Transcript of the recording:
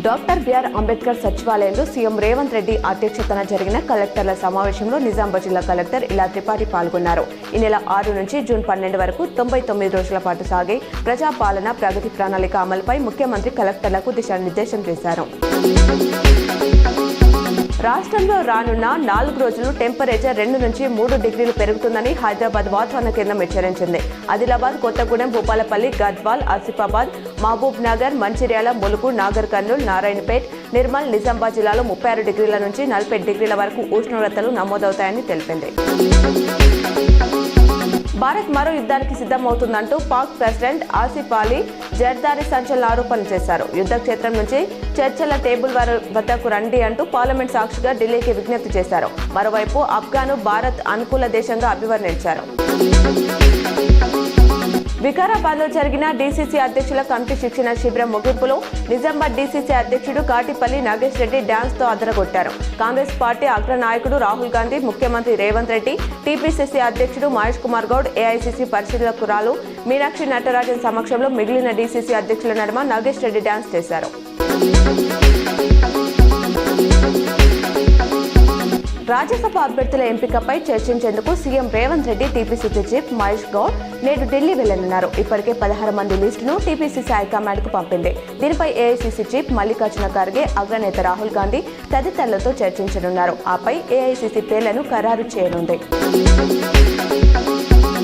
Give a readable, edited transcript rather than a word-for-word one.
Doctor BR Ambedkar సచివాలయంలో CM Revanth Reddy అధ్యక్షతన జరిగిన కలెక్టర్ల సమావేశంలో నిజామాబాద్ జిల్లా కలెక్టర్ ఇలా త్రిపాఠి పాల్గొన్నారు. ఈ నెల 6 నుంచి జూన్ 12 వరకు 99 రోజుల పాటు సాగే ప్రజాపాలన ప్రగతి ప్రణాళిక అమలుపై ముఖ్యమంత్రి కలెక్టర్లకు దిశానిర్దేశం చేశారు. రాష్ట్రంలో రానున్న 4 రోజులు టెంపరేచర్ 2 నుంచి 3 డిగ్రీలు పెరుగుతుందని హైదరాబాద్ వాతావరణ కేంద్రం హెచ్చరించింది. ఆదిలాబాద్, కొత్తగూడెం, భూపాలపల్లి, గద్వాల్, ఆసిఫాబాద్, మహబూబ్ నగర్, మంచిర్యాల, ములుగు, నాగర్ కర్నూల్, నారాయణపేట్, నిర్మల్, నిజామాబాద్ జిల్లాలో 36 డిగ్రీల నుంచి 40 డిగ్రీల వరకు ఉష్ణోగ్రతలు నమోదవుతాయని తెలిపింది. భారత్ మరో యుద్ధానికి సిద్ధమవుతుందంటూ పాక్ ప్రెసిడెంట్ ఆసిఫ్ అలీ జర్దారీ సంచలన ఆరోపణలు చేశారు. యుద్ధ క్షేత్రం నుంచి చర్చల టేబుల్ వద్దకు రండి అంటూ పార్లమెంట్ సాక్షిగా ఢిల్లీకి విజ్ఞప్తి చేశారు. మరోవైపు ఆఫ్ఘాను భారత్ అనుకూల దేశంగా అభివర్ణించారు. వికారాబాద్లో జరిగిన డీసీసీ అధ్యక్షుల కమిటీ శిక్షణ శిబిరం ముగింపులో నిజామాబాద్ డీసీసీ అధ్యక్షుడు కాటిపల్లి నాగేష్ రెడ్డి డ్యాన్స్తో అదరగొట్టారు. కాంగ్రెస్ పార్టీ అగ్రనాయకుడు రాహుల్ గాంధీ, ముఖ్యమంత్రి రేవంత్ రెడ్డి, టీపీసీసీ అధ్యక్షుడు మహేష్ కుమార్ గౌడ్, ఏఐసీసీ పరిశీలకురాలు మీనాక్షి నటరాజన్ సమక్షంలో మిగిలిన డీసీసీ అధ్యక్షుల నడుమ నాగేష్ రెడ్డి డ్యాన్స్ చేశారు. రాజ్యసభ అభ్యర్థుల ఎంపికపై చర్చించేందుకు CM Revanth Reddy TPCC chief Mahesh Goud నేడు ఢిల్లీ వెళ్లనున్నారు. ఇప్పటికే 16 మంది లిస్టును టీపీసీసీ హైకమాండ్కు పంపింది. దీనిపై ఏఐసీసీ చీఫ్ మల్లికార్జున ఖర్గే, అగ్రనేత రాహుల్ గాంధీ తదితరులతో చర్చించనున్నారు. ఆపై ఏఐసీసీ పేర్లను ఖరారు చేయనుంది.